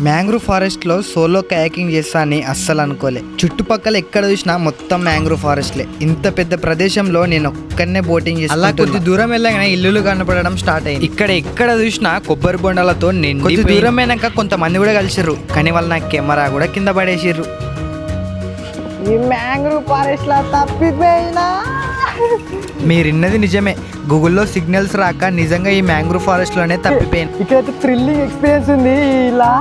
Mangrove ఫారెస్ట్లో solo kayaking చేస్తా అని అస్సలు అనుకోలే. చుట్టుపక్కల ఎక్కడ చూసినా మొత్తం మ్యాంగ్రూవ్ ఫారెస్ట్లే. ఇంత పెద్ద ప్రదేశంలో నేను ఒక్కనే బోటింగ్ చేసి అలా కొద్ది దూరం వెళ్ళగానే ఇల్లులు కనపడడం స్టార్ట్ అయింది. ఇక్కడ ఎక్కడ చూసినా కొబ్బరి బొండాలతో నిండి కొద్ది దూరం అయినాక కొంతమంది కూడా కలిసిర్రు, కానీ వాళ్ళు నా కెమెరా కూడా కింద పడేసిర్రు. ఈ మ్యాంగ్రూవ్ ఫారెస్ట్ లా తప్పిపోయినా. మీరిన్నది నిజమే, గూగుల్లో సిగ్నల్స్ రాక నిజంగా ఈ మ్యాంగ్రూవ్ ఫారెస్ట్లోనే తప్పిపోయింది. ఇక్కడైతే థ్రిల్లింగ్ ఎక్స్పీరియన్స్ ఉంది. ఇలా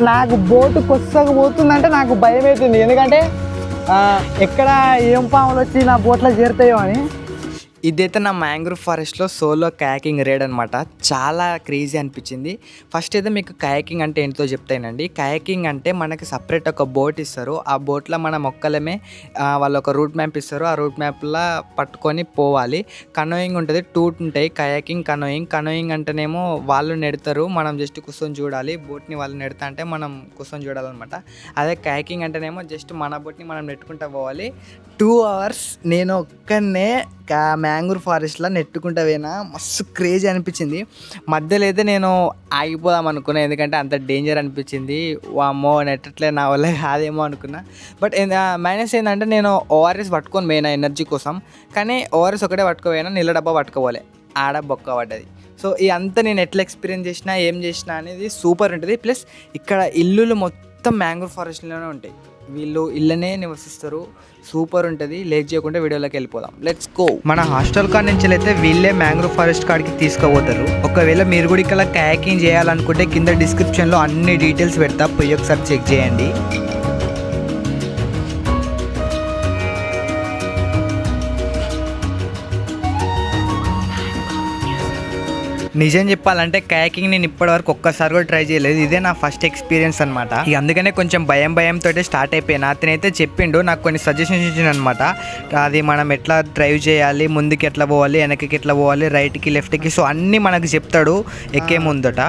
నాకు బోటు కొచ్చకపోతుందంటే నాకు భయం అవుతుంది, ఎందుకంటే ఎక్కడ ఏం పాములు వచ్చి నా బోట్లో చేరుతాయో అని. ఇదైతే నా మ్యాంగ్రూవ్ ఫారెస్ట్లో సోలో కయాకింగ్ రైడ్ అనమాట. చాలా క్రేజీ అనిపించింది. ఫస్ట్ అయితే మీకు కయాకింగ్ అంటే ఏంటో చెప్తానండి. కయాకింగ్ అంటే మనకి సపరేట్ ఒక బోట్ ఇస్తారు. ఆ బోట్లో మనం ఒక్కలమే వాళ్ళు ఒక రూట్ మ్యాప్ ఇస్తారు. ఆ రూట్ మ్యాప్లో పట్టుకొని పోవాలి. కనోయింగ్ ఉంటుంది, టూ ఉంటాయి, కయాకింగ్, కనోయింగ్. కనోయింగ్ అంటేనేమో వాళ్ళు నెడతారు, మనం జస్ట్ కూర్చొని చూడాలి. బోట్ని వాళ్ళు నెడతా అంటే మనం కూర్చొని చూడాలన్నమాట. అదే కయాకింగ్ అంటేనేమో జస్ట్ మన బోట్ని మనం నెట్టుకుంటూ పోవాలి. 2 hours నేను ఒక్కనే మ్యాంగ్రూవ్ ఫారెస్ట్లో నెట్టుకుంటా పోయినా. మస్తు క్రేజీ అనిపించింది. మధ్యలో అయితే నేను ఆగిపోదాం అనుకున్నా, ఎందుకంటే అంత డేంజర్ అనిపించింది. వామ్మో నెట్టట్లే, నా వల్ల కాదేమో అనుకున్నా. బట్ మైనస్ ఏంటంటే నేను ఓఆర్ఎస్ పట్టుకొని పోయినా ఎనర్జీ కోసం, కానీ ఓఆర్ఎస్ ఒకటే పట్టుకోపోయినా, నీళ్ళ డబ్బా పట్టుకోవాలి, ఆడ బొక్క పడ్డది. సో ఇదంతా నేను ఎట్లా ఎక్స్పీరియన్స్ చేసినా ఏం చేసినా అనేది సూపర్ ఉంటుంది. ప్లస్ ఇక్కడ ఇల్లులు మొత్తం మ్యాంగ్రూవ్ ఫారెస్ట్లోనే ఉంటాయి. వీళ్ళు ఇళ్ళనే నివసిస్తారు. సూపర్ ఉంటుంది. లేట్ చేయకుండా వీడియోలోకి వెళ్ళిపోదాం. Let's go. మన హాస్టల్ కాడ నుంచి అయితే వీళ్ళే మ్యాంగ్రూవ్ ఫారెస్ట్ కాడికి తీసుకుపోతారు. ఒకవేళ మీరు కూడా ఇక్కడ కయాకింగ్ చేయాలనుకుంటే కింద డిస్క్రిప్షన్లో అన్ని డీటెయిల్స్ పెడతా, పోయి ఒకసారి చెక్ చేయండి. నిజం చెప్పాలంటే కయాకింగ్ నేను ఇప్పటివరకు ఒక్కసారి కూడా ట్రై చేయలేదు. ఇదే నా ఫస్ట్ ఎక్స్పీరియన్స్ అనమాట. ఇక అందుకనే కొంచెం భయంతో స్టార్ట్ అయిపోయినా. అతనైతే చెప్పిండు, నాకు కొన్ని సజెషన్స్ ఇచ్చిండు అనమాట. అది మనం ఎట్లా డ్రైవ్ చేయాలి, ముందుకి ఎట్లా పోవాలి, వెనక్కి ఎట్లా పోవాలి, రైట్కి లెఫ్ట్కి, సో అన్నీ మనకు చెప్తాడు ఎక్కే ముందట.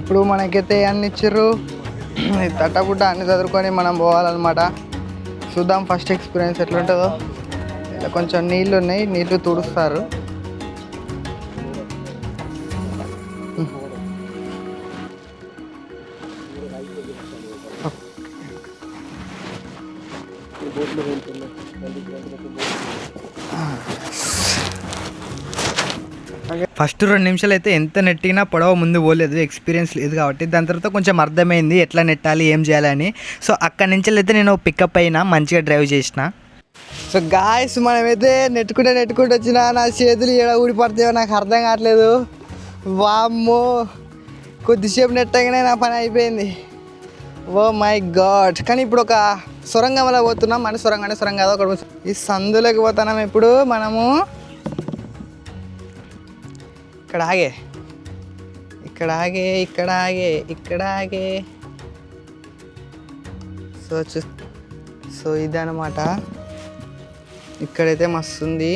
ఇప్పుడు మనకైతే అన్ని ఇచ్చారు, తట్టపుట్ట అన్ని చదువుకొని మనం పోవాలన్నమాట. చూద్దాం ఫస్ట్ ఎక్స్పీరియన్స్ ఎట్లుంటుందో. ఇలా కొంచెం నీళ్ళు ఉన్నాయి, నీళ్ళు తుడుస్తారు. ఫస్ట్ 2 నిమిషాలు అయితే ఎంత నెట్టినా పొడవ ముందు పోలేదు, ఎక్స్పీరియన్స్ లేదు కాబట్టి. దాని తర్వాత కొంచెం అర్థమైంది ఎట్లా నెట్టాలి, ఏం చేయాలని. సో అక్కడి నుంచి అయితే నేను పికప్ అయినా, మంచిగా డ్రైవ్ చేసిన. సో గాయస్, మనమైతే నెట్టుకుంటూ వచ్చినా నా చేతులు ఏడ ఊడిపడతాయో నాకు అర్థం కావట్లేదు. వామ్మో, కొద్దిసేపు నెట్టగానే నా పని అయిపోయింది. Oh my god. కానీ ఇప్పుడు ఒక సొరంగంలో పోతున్నాం. మన సొరంగం కాదు, ఒక ఈ సందులోకి పోతున్నాం. ఇప్పుడు మనము ఇక్కడ ఆగే. సో ఇదన్నమాట. ఇక్కడైతే మస్తు ఉంది.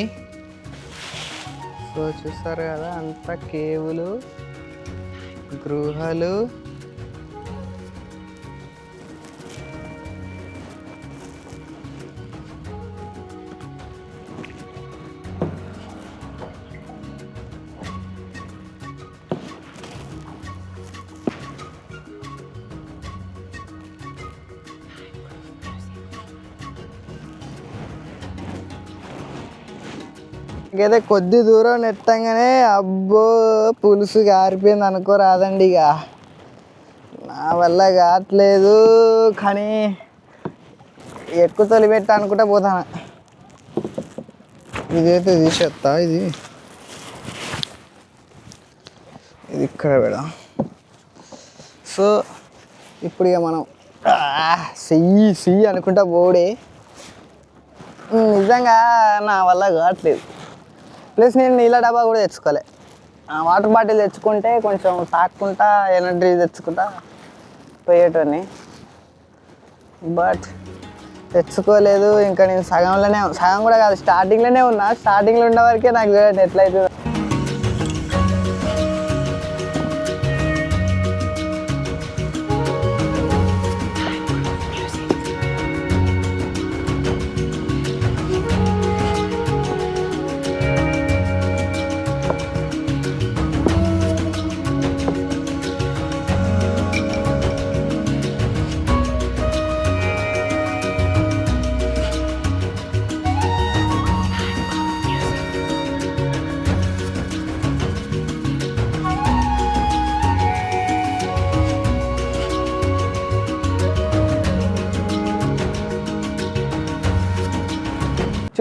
సో చూస్తారు కదా, అంతా కేవులు, గృహాలు. అయితే కొద్ది దూరం నెట్టంగానే అబ్బో పులుసు గారిపోయింది అనుకోరాదండి. ఇక నా వల్ల కావట్లేదు, కానీ ఎక్కువ తొలిపెట్ట అనుకుంటా పోతాను. ఇదైతే తీసేస్తా, ఇది ఇక్కడ పెడదాం. సో ఇప్పుడు ఇక మనం చెయ్యి అనుకుంటా పోడే. నిజంగా నా వల్ల కావట్లేదు. ప్లస్ నేను నీళ్ళ డబ్బా కూడా తెచ్చుకోలే. వాటర్ బాటిల్ తెచ్చుకుంటే కొంచెం తాక్కుంటా ఎనర్జీ తెచ్చుకుంటా పోయేటోని. బట్ తెచ్చుకోలేదు. ఇంకా నేను సగం కూడా కాదు, స్టార్టింగ్లోనే ఉన్నా. స్టార్టింగ్లో ఉన్న వరకే నాకు ఎట్లయితే.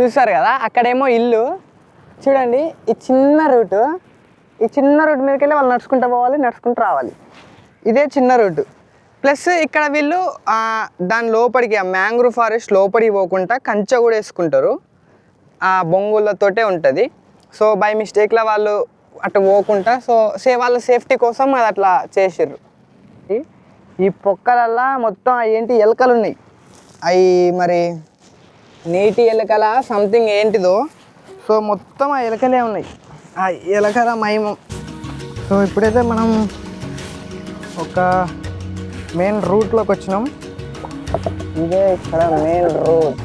చూస్తారు కదా అక్కడేమో ఇల్లు చూడండి. ఈ చిన్న రూటు మీదకి వెళ్ళి వాళ్ళు నడుచుకుంటూ పోవాలి, నడుచుకుంటూ రావాలి. ఇదే చిన్న రూటు. ప్లస్ ఇక్కడ వీళ్ళు దాని లోపలికి ఆ మ్యాంగ్రూవ్ ఫారెస్ట్ లోపలికి పోకుండా కంచె కూడా వేసుకుంటారు. ఆ బొంగులతోటే ఉంటుంది. సో బై మిస్టేక్లో వాళ్ళు అటు పోకుండా వాళ్ళ సేఫ్టీ కోసం అది అట్లా చేసిర్రు. ఈ పొక్కలల్లా మొత్తం ఏంటి ఎలకలు ఉన్నాయి. అవి మరి నీటి ఎలకల సంథింగ్ ఏంటిదో. సో మొత్తం ఆ ఎలకలే ఉన్నాయి, ఆ ఎలకల మైమం. సో ఇప్పుడైతే మనం ఒక మెయిన్ రూట్లోకి వచ్చినాం. ఇదే ఇక్కడ మెయిన్ రోడ్.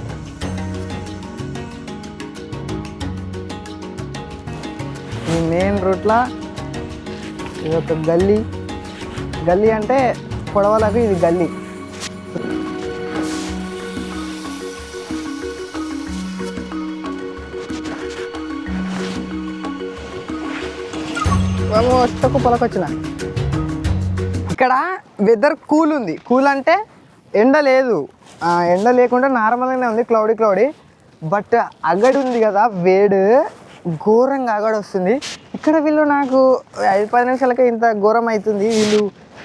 ఈ మెయిన్ రూట్లో ఇది ఒక గల్లీ అంటే పొడవలకు ఇది గల్లీ. పొలకొచ్చిన ఇక్కడ వెదర్ కూల్ ఉంది. కూల్ అంటే ఎండ లేదు, ఎండ లేకుండా నార్మల్గానే ఉంది, క్లౌడీ. బట్ అగడి ఉంది కదా, వేడి ఘోరంగా అగడి వస్తుంది. ఇక్కడ వీళ్ళు నాకు 5-10 నిమిషాలకే ఇంత ఘోరం అవుతుంది. వీళ్ళు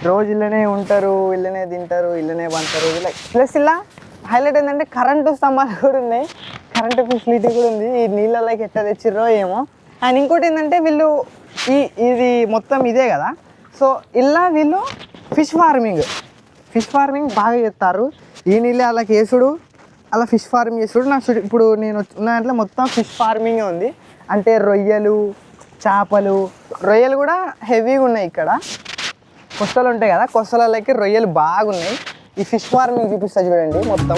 రోజు ఇళ్ళనే ఉంటారు, ఇళ్ళనే తింటారు, ఇళ్ళనే పంటారు. ఇలా ప్లస్ ఇలా హైలైట్ ఏంటంటే కరెంటు స్తంభాలు కూడా ఉన్నాయి, కరెంటు ఫెసిలిటీ కూడా ఉంది. ఈ నీళ్ళలోకి ఎట్లా తెచ్చిర్రో ఏమో. అండ్ ఇంకోటి ఏంటంటే వీళ్ళు ఇది మొత్తం ఇదే కదా. సో ఇలా వీళ్ళు ఫిష్ ఫార్మింగ్ బాగా చేస్తారు. ఈ నీళ్ళే అలా కేసుడు, అలా ఫిష్ ఫార్మింగ్ చేసుడు. ఇప్పుడు నేను ఉన్న దాంట్లో మొత్తం ఫిష్ ఫార్మింగే ఉంది. అంటే రొయ్యలు, చేపలు. రొయ్యలు కూడా హెవీగా ఉన్నాయి. ఇక్కడ కొస్తలు ఉంటాయి కదా, కొస్తలకి రొయ్యలు బాగున్నాయి. ఈ ఫిష్ ఫార్మింగ్ చూపిస్తా చూడండి. మొత్తం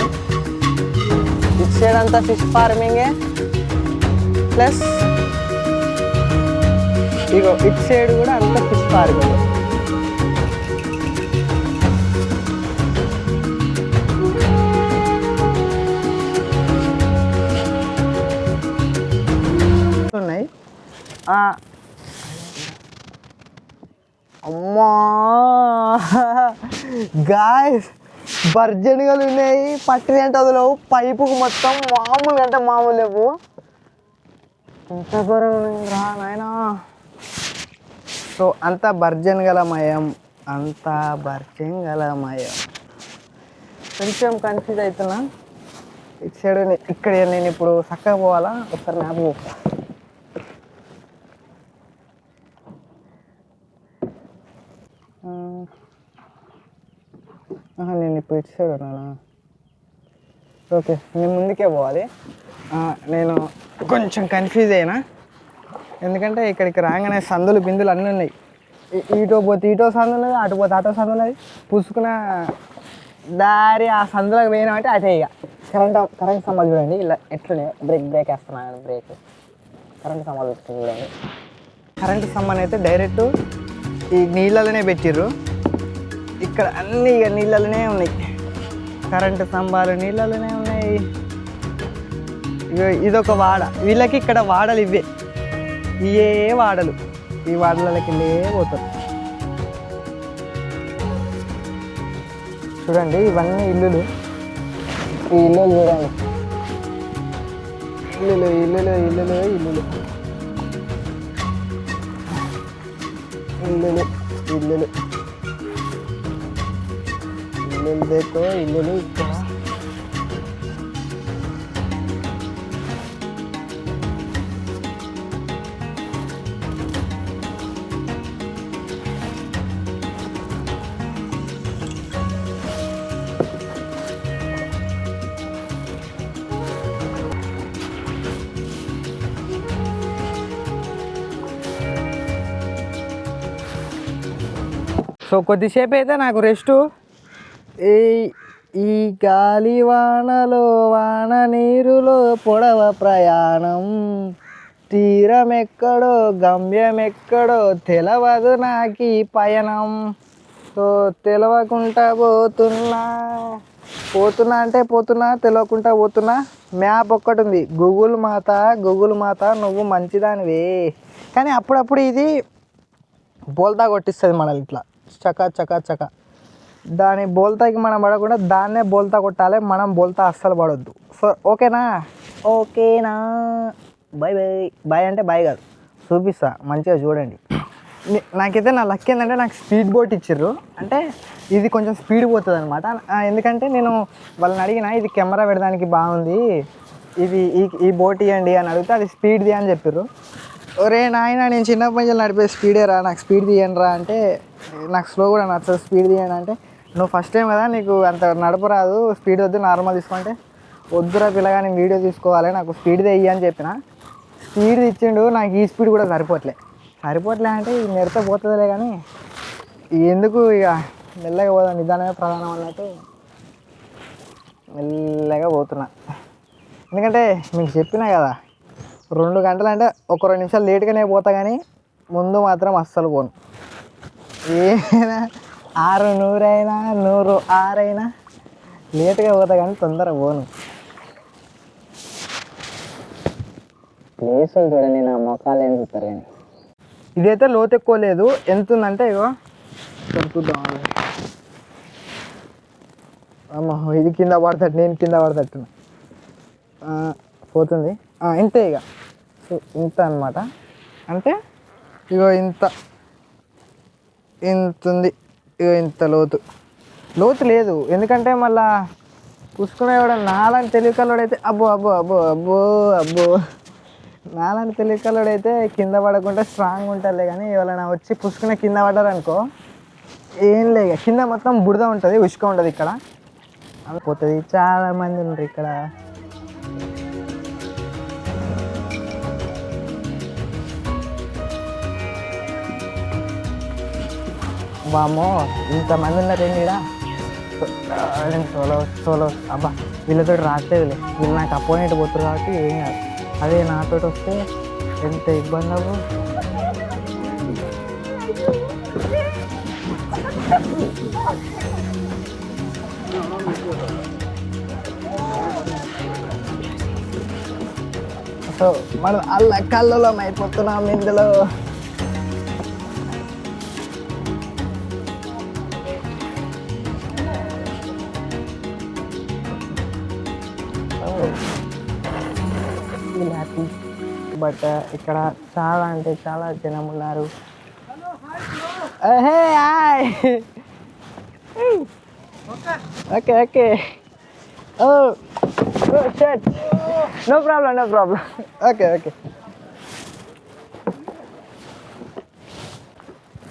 ఇటు సైడ్ అంతా ఫిష్ ఫార్మింగే. ప్లస్ ఇగో ఇటు సైడ్ కూడా అంతా ఫిష్ ఫార్మింగ్. ఉన్నాయి. అమ్మా గాయ్స్, బర్జన్గాలు ఉన్నాయి. పట్టిన అంటే అదిలేవు, పైపుకు మొత్తం మామూలు అంటే మామూలు లేవు. ఎంత ఘోరం రా నాయనా. సో అంతా బర్జన్గలమయం. కొంచెం కన్ఫ్యూజ్ అవుతున్నా. ఇటు సైడ్ ఇక్కడ నేను ఇప్పుడు చక్కగా పోవాలా, ఒకసారి మ్యాప్ పోతా. నేను ఇప్పుడు ఇటు సైడ్ ఉన్నానా? ఓకే, నేను ముందుకే పోవాలి. నేను కొంచెం కన్ఫ్యూజ్ అయినా, ఎందుకంటే ఇక్కడికి రాగానే సందులు బిందులు అన్నీ ఉన్నాయి. ఇటో పోతే ఇటో సందు ఉన్నది, అటు పోతే అటో సందు ఉన్నది. పుసుకున్న దారి ఆ సందులకు పోయినామంటే అటే. ఇక కరెంట్ స్తంభాలు చూడండి, ఇలా ఎట్లున్నాయి. బ్రేక్ వేస్తున్నాను, బ్రేక్. కరెంట్ స్తంభాలు చూడండి. కరెంటు స్తంభాన్ని అయితే డైరెక్ట్ ఈ నీళ్ళలోనే పెట్టిర్రు. ఇక్కడ అన్నీ ఇక నీళ్ళలోనే ఉన్నాయి. కరెంటు స్తంభాలు నీళ్ళలోనే ఉన్నాయి. ఇదొక వాడ. వీళ్ళకి ఇక్కడ వాడలు ఇవే వాడలు. ఈ వాడలకి పోతారు. చూడండి, ఇవన్నీ ఇల్లులు. ఈ ఇల్లులు చూడండి, ఇల్లులు देखो ఇల్లులు ఇక్కడ. సో కొద్దిసేపు అయితే నాకు రెస్టు. ఈ గాలి వానలో, వాన నీరులో పొడవ ప్రయాణం. తీరం ఎక్కడో, గమ్యం ఎక్కడో, తెలవదు నాకీ పయనం. సో తెలవకుండా పోతున్నా అంటే పోతున్నా, తెలియకుండా పోతున్నా. మ్యాప్ ఒక్కటి ఉంది, గూగుల్ మాత నువ్వు మంచిదానివే. కానీ అప్పుడప్పుడు ఇది బోల్తా కొట్టిస్తుంది మనల్ని ఇట్లా చక. దాని బోల్తాకి మనం పడకుండా దాన్నే బోల్తా కొట్టాలి, మనం బోల్తా అస్సలు పడొద్దు. సో ఓకేనా. ఓకేనా? Bye bye. బాయ్ అంటే బాయ్ కాదు, చూపిస్తా మంచిగా చూడండి. నాకైతే నా లక్ ఏంటంటే నాకు స్పీడ్ బోట్ ఇచ్చారు. అంటే ఇది కొంచెం స్పీడ్ పోతుంది అనమాట. ఎందుకంటే నేను వాళ్ళని అడిగిన ఇది కెమెరా పెడడానికి బాగుంది, ఇది ఈ బోట్ ఇవ్వండి అని అడిగితే అది స్పీడ్ది అని చెప్పారు. ఒరే నాయన, నేను చిన్నప్పటి నుంచి నడిపే స్పీడే రా, నాకు స్పీడ్ తీయండి రా అంటే, నాకు స్లో కూడా నచ్చదు, స్పీడ్ తీయండి అంటే, నువ్వు ఫస్ట్ టైం కదా నీకు అంత నడపరాదు, స్పీడ్ వద్దు నార్మల్ తీసుకుంటే, వద్దురా పిల్లగా నేను వీడియో తీసుకోవాలి నాకు స్పీడ్దే ఇయ్యి అని చెప్పిన. స్పీడ్ ఇచ్చిండు, నాకు ఈ స్పీడ్ కూడా సరిపోవట్లే అంటే ఇది నెడితే పోతుందిలే కానీ ఎందుకు ఇక మెల్లగా పోదాం, నిదానమే ప్రధానం అన్నట్టు మెల్లగా పోతున్నా. ఎందుకంటే మీకు చెప్పినా కదా 2 గంటలు అంటే ఒక 2 నిమిషాలు లేట్గానే పోతా, కానీ ముందు మాత్రం అస్సలు పోను. ఏమైనా 600 అయినా 106 అయినా లేట్గా పోతా కానీ తొందరగా పోను. ప్లేసులు చూడండి, నా మొక్కలు ఏం చూస్తారు కానీ. ఇదైతే లోతు ఎక్కువ లేదు. ఎంత ఉందంటే ఇగో చూద్దాం. అమ్మ ఇది కింద పడతట్టు, నేను కింద పడతట్టు పోతుంది. ఇంతే ఇక, ఇంత అనమాట. అంటే ఇగో ఇంత ఉంది, ఇగో ఇంత లోతు లేదు. ఎందుకంటే మళ్ళా పుసుకునేవాడు నాలని తెలివికల్లోడైతే అబ్బో నాలని తెలివికల్లోడైతే కింద పడకుండా స్ట్రాంగ్ ఉంటుందిలే. కానీ ఎవరైనా వచ్చి పుసుకునే కింద పడ్డారనుకో ఏం లే, కింద మొత్తం బుడద ఉంటుంది, ఉసుక ఉంటుంది, ఇక్కడ పోతుంది. చాలామంది ఉన్నారు ఇక్కడ. వామ్మో ఇంతమంది ఉన్నారండి ఇక్కడ. సోలో అబ్బా వీళ్ళతో రాట్లేదులే, వీళ్ళు నాకు అపోనెంట్ పోతారు కాబట్టి ఏం కాదు. అదే నాతో వస్తే ఎంత ఇబ్బంది అవ్వు. సో మనం కళ్ళలో అయిపోతున్నాం ఇందులో. బట్ ఇక్కడ చాలా అంటే చాలా జనం ఉన్నారు. Okay no problem okay.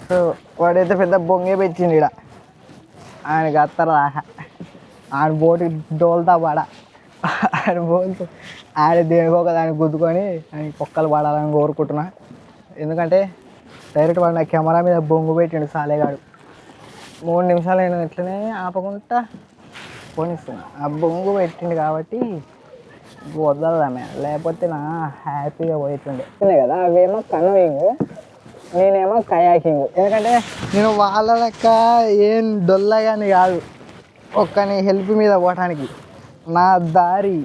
So వాడైతే పెద్ద బొంగే పెట్టిండు ఇక్కడ, ఆయనకి అత్తరా ఆయన బోటి డోల్తా పాడ, ఆయన బోల్తో ఆయన దేనికో ఒక దానికి గుద్దుకొని ఆయన పొక్కలు పడాలని కోరుకుంటున్నా. ఎందుకంటే డైరెక్ట్ వాడు నా కెమెరా మీద బొంగు పెట్టిండు సాలేగాడు. 3 నిమిషాలు నేను ఇట్లనే ఆపకుండా పోనిస్తున్నా. ఆ బొంగు పెట్టిండు కాబట్టి వదలదామే, లేకపోతే నా హ్యాపీగా పోయితుండే కదా. అవేమో కనోయింగ్, నేనేమో కయాకింగ్. ఎందుకంటే నేను వాళ్ళ లెక్క ఏం డొల్లగాని కాదు, ఒక్కని హెల్ప్ మీద పోవటానికి నా దారి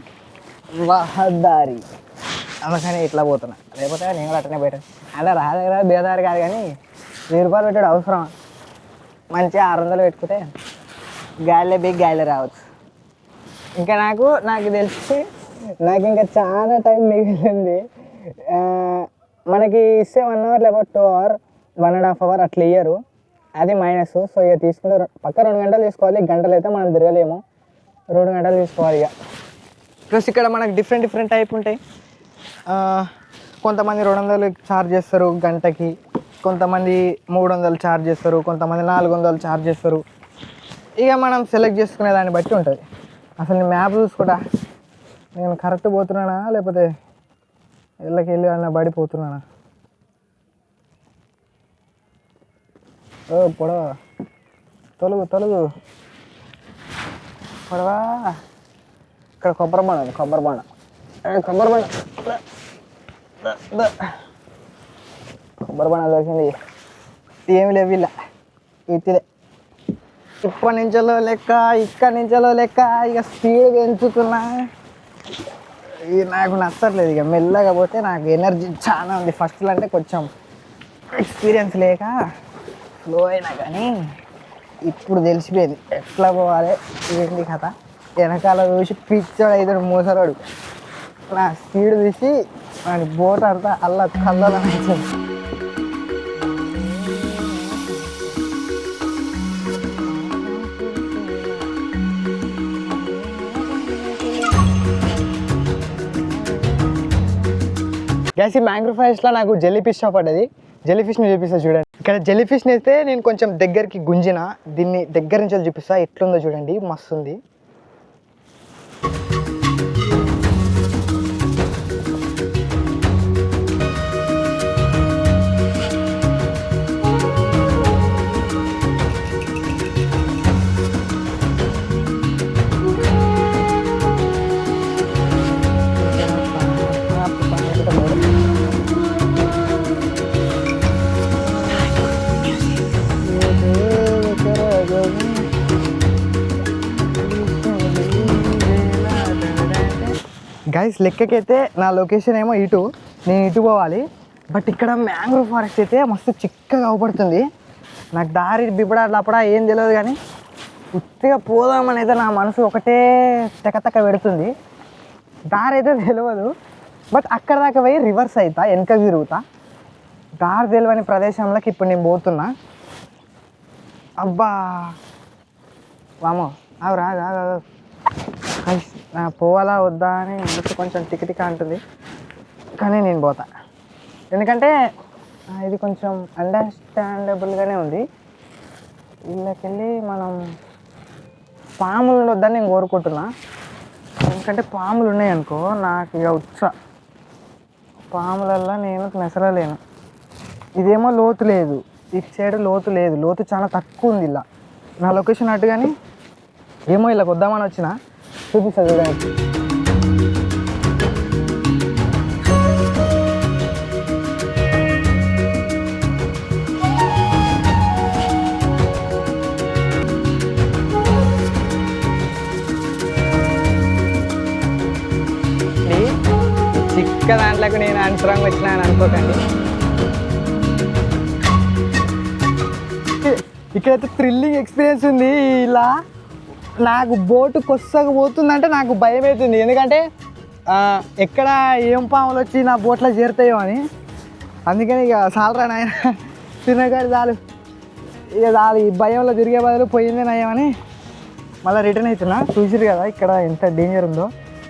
రహదారి, అందుకని ఇట్లా పోతున్నా. లేకపోతే నేను కూడా అట్టనే పోయాను. అంటే రహదారి బేదారి కాదు, కానీ 1000 రూపాయలు పెట్టాడు అవసరం. మంచిగా 600 పెట్టుకుంటే గాలిలో రావచ్చు. ఇంకా నాకు తెలిసి నాకు ఇంకా చాలా టైం మిగిలింది. మనకి ఇస్తే 1 అవర్ లేకపోతే 2 అవర్ 1.5 అవర్ అట్లా ఇయ్యరు, అది మైనస్. సో ఇక తీసుకుంటే పక్క 2 గంటలు తీసుకోవాలి. గంటలు అయితే మనం తిరగలేము, 2 గంటలు తీసుకోవాలి ఇక. ప్లస్ ఇక్కడ మనకు డిఫరెంట్ టైప్ ఉంటాయి. కొంతమంది 200 ఛార్జ్ చేస్తారు గంటకి, కొంతమంది 300 ఛార్జ్ చేస్తారు, కొంతమంది 400 ఛార్జ్ చేస్తారు. ఇక మనం సెలెక్ట్ చేసుకునే దాన్ని బట్టి ఉంటుంది. అసలు నేను మ్యాప్ చూసుకుంటా నేను కరెక్ట్ పోతున్నానా లేకపోతే వెళ్ళి అన్న పడిపోతున్నానా. పొడవ తొలుగు పొడవా. ఇక్కడ కొబ్బరి బండ దొరికింది. ఏమి లేవు ఇలా ఇతిలే. ఇక్కడి నుంచో లెక్క ఇక స్పీడ్ పెంచుతున్నా. ఇది నాకు నచ్చట్లేదు. ఇక మెల్లగా పోతే నాకు ఎనర్జీ చాలా ఉంది. ఫస్ట్లో అంటే కొంచెం ఎక్స్పీరియన్స్ లేక స్లో అయినా, కానీ ఇప్పుడు తెలిసిపోయింది ఎట్లా పోవాలి ఏంటి కథ. వెనకాల చూసి పిచ్చోడు అవుతాడు మూసరాడు. నా స్పీడ్ తీసి వాడి బోట్ అంతా అల్ల కళ్ళని గ్యాస్ ఈ మ్యాంగ్రూవ్ ఫారెస్ట్లో నాకు జెల్లీ ఫిష్ షాప్ పడ్డది. జెల్లీ ఫిష్ని చూపిస్తా చూడండి. ఇక్కడ జెల్లీ ఫిష్ని అయితే నేను కొంచెం దగ్గరికి గుంజిన, దీన్ని దగ్గర నుంచి చూపిస్తా ఎట్లుందో చూడండి, మస్తు ఉంది. గైస్ లెక్కకైతే నా లొకేషన్ ఏమో ఇటు, నేను ఇటు పోవాలి. బట్ ఇక్కడ మ్యాంగ్రూవ్ ఫారెస్ట్ అయితే మస్తు చిక్కగా అవపడుతుంది. నాకు దారి బిబ్బడా లపడా ఏం తెలియదు, కానీ ఉత్తిగా పోదామని అయితే నా మనసు ఒకటే తెకతక పెడుతుంది. దారి అయితే తెలియదు, బట్ అక్కడ దాకా పోయి రివర్స్ అవుతా, వెనక తిరుగుతా. దారి తెలియని ప్రదేశంలోకి ఇప్పుడు నేను పోతున్నా. అబ్బా వామో అవురా పోవాలా వద్దా అని ఎందుకు కొంచెం టికెటిక అంటుంది, కానీ నేను పోతా. ఎందుకంటే ఇది కొంచెం అండర్స్టాండబుల్గానే ఉంది. వీళ్ళకెళ్ళి మనం పాములు వద్దని నేను కోరుకుంటున్నా. ఎందుకంటే పాములు ఉన్నాయనుకో నాకు ఇక పాములల్లో నేను మెసరలేను. ఇదేమో లోతు లేదు, ఇటు సైడ్ లోతు లేదు, లోతు చాలా తక్కువ ఉంది ఇలా నా లొకేషన్ అటు. కానీ ఏమో ఇలా వద్దామని వచ్చిన చూపిస్తా చూడండి. చిక్క దాంట్లోకి నేను అనుసరంగా వచ్చినా అని అనుకోకండి. ఇక్కడైతే థ్రిల్లింగ్ ఎక్స్పీరియన్స్ ఉంది. ఇలా నాకు బోటు కొత్తగా పోతుందంటే నాకు భయం అవుతుంది. ఎందుకంటే ఎక్కడ ఏం పాములు వచ్చి నా బోట్లో చేరుతాయో అని. అందుకని ఇక చాలరా నాయన తినగాడి చాలు, ఇక చాలు ఈ భయంలో తిరిగే బదులు పోయిందే నయమని మళ్ళీ రిటర్న్ అవుతున్నా. చూసిరు కదా ఇక్కడ ఎంత డేంజర్ ఉందో.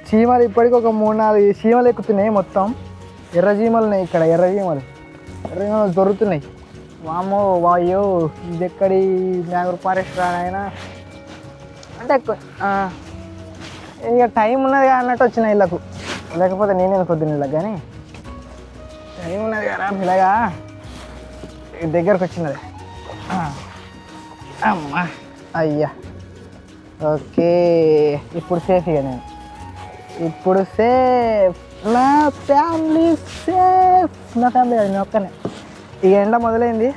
చీమలు ఇప్పటికి ఒక 3-4 చీమలు ఎక్కుతున్నాయి. మొత్తం ఎర్ర చీమలు ఉన్నాయి ఇక్కడ, ఎర్ర చీమలు దొరుకుతున్నాయి. వామో వాయో ఇది ఎక్కడి మ్యాంగ్రూవ్ ఫారెస్ట్ రానైనా అంటే ఇక టైం ఉన్నది అన్నట్టు వచ్చిన ఇళ్ళకు, లేకపోతే నేనే కొద్దిన ఇళ్ళకి. కానీ టైం ఉన్నది కదా పిల్లగా దగ్గరకు వచ్చినది. అమ్మా అయ్యా ఓకే, ఇప్పుడు సేఫ్. ఇక నేను ఇప్పుడు సేఫ్, నా ఫ్యామిలీ సేఫ్. నా ఫ్యామిలీ అది నేను ఒక్కనే. ఇక ఎండ మొదలైంది.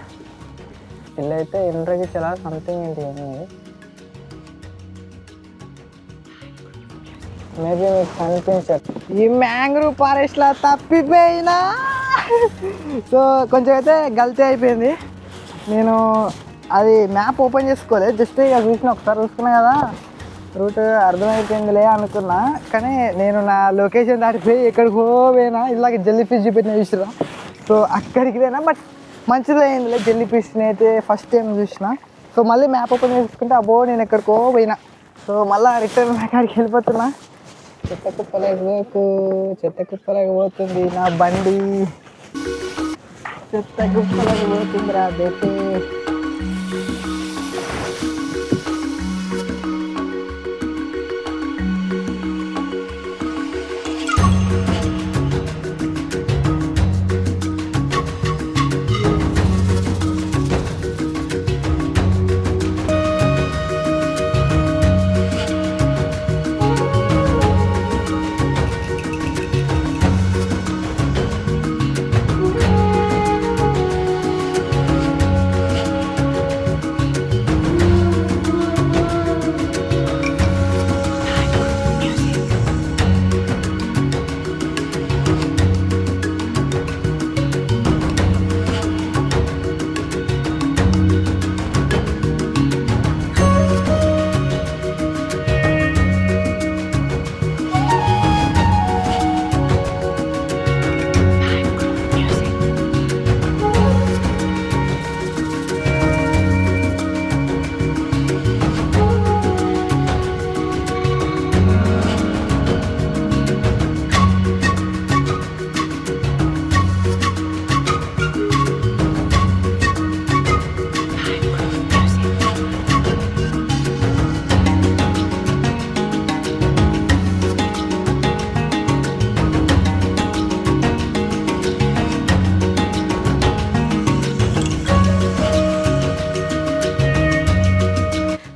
పిల్ల అయితే ఎండ్రకి చాలా సంథింగ్ ఏంటి అనేది మేబీ మీకు కనిపించదు. ఈ మ్యాంగ్రూవ్ ఫారెస్ట్లో తప్పిపోయినా సో కొంచెం అయితే గల్తీ అయిపోయింది. నేను అది మ్యాప్ ఓపెన్ చేసుకోలేదు, జస్ట్ ఇక ఒకసారి చూసుకున్నా కదా, రూట్ అర్థమైపోయిందిలే అనుకున్నా. కానీ నేను నా లొకేషన్ దాటిపోయి ఎక్కడికో పోయినా, ఇలాగ జెల్లీ ఫిష్ చూపెట్టిన చూసిరా. సో అక్కడికి పోయినా, బట్ మంచిదే అయిందిలే. జెల్లీ ఫిష్ని అయితే ఫస్ట్ టైం చూసిన. సో మళ్ళీ మ్యాప్ ఓపెన్ చేసుకుంటే అబ్బో నేను ఎక్కడికో పోయినా. సో మళ్ళీ రిటర్న్ అక్కడికి వెళ్ళిపోతున్నా. చెత్త కుప్పలేక పోతుంది నా బండి, చెత్త కుప్పలేక పోతుంది రా బేటే.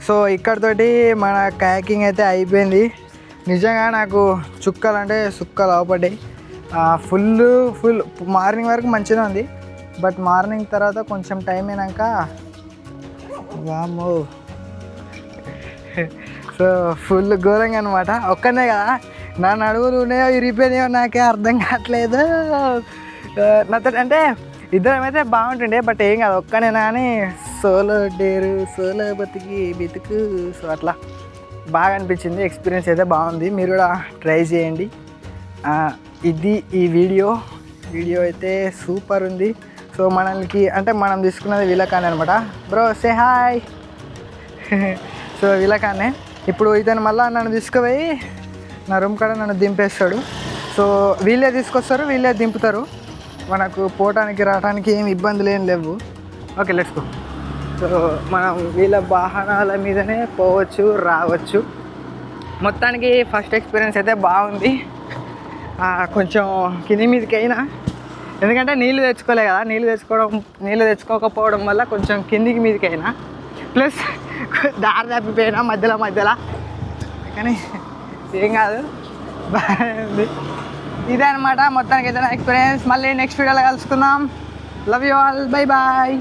సో ఇక్కడతోటి మన కయాకింగ్ అయితే అయిపోయింది. నిజంగా నాకు చుక్కలు అంటే సుక్కలు అవపడ్డాయి. ఫుల్ మార్నింగ్ వరకు మంచిగా ఉంది. బట్ మార్నింగ్ తర్వాత కొంచెం టైం అయినాక వామ్మో సో ఫుల్ ఘోరంగా అనమాట. ఒక్కనే కదా నా నడువులు ఉన్నాయో ఇరిగిపోయినాయో నాకే అర్థం కావట్లేదు. నాతో అంటే ఇద్దరం అయితే బాగుంటుండే, బట్ ఏం కాదు ఒక్కనేనా కానీ సోలో డేరు సోలో బితుకు సో అట్లా బాగా అనిపించింది. ఎక్స్పీరియన్స్ అయితే బాగుంది, మీరు కూడా ట్రై చేయండి. ఇది ఈ వీడియో అయితే సూపర్ ఉంది. సో మనకి అంటే మనం తీసుకున్నది వీళ్ళకానే అనమాట. Bro say hi. సో వీళ్ళకానే ఇప్పుడు ఇతను మళ్ళీ నన్ను తీసుకుపోయి నా రూమ్ కాడ నన్ను దింపేస్తాడు. సో వీళ్ళే తీసుకొస్తారు, వీళ్ళే దింపుతారు. మనకు పోవటానికి రావడానికి ఏమి ఇబ్బందులు ఏం లేవు. Okay let's go. సో మనం వీళ్ళ వాహనాల మీదనే పోవచ్చు రావచ్చు. మొత్తానికి ఫస్ట్ ఎక్స్పీరియన్స్ అయితే బాగుంది. కొంచెం కింది మీదకి అయినా, ఎందుకంటే నీళ్ళు తెచ్చుకోలే కదా, నీళ్ళు తెచ్చుకోకపోవడం వల్ల కొంచెం కిందికి మీదకి అయినా, ప్లస్ దారి తప్పిపోయినా మధ్యలో కానీ ఏం కాదు, బాగానే ఉంది. ఇదే అనమాట మొత్తానికి అయితే నా ఎక్స్పీరియన్స్. మళ్ళీ నెక్స్ట్ వీడియోలో కలుసుకుందాం. Love you all, bye bye.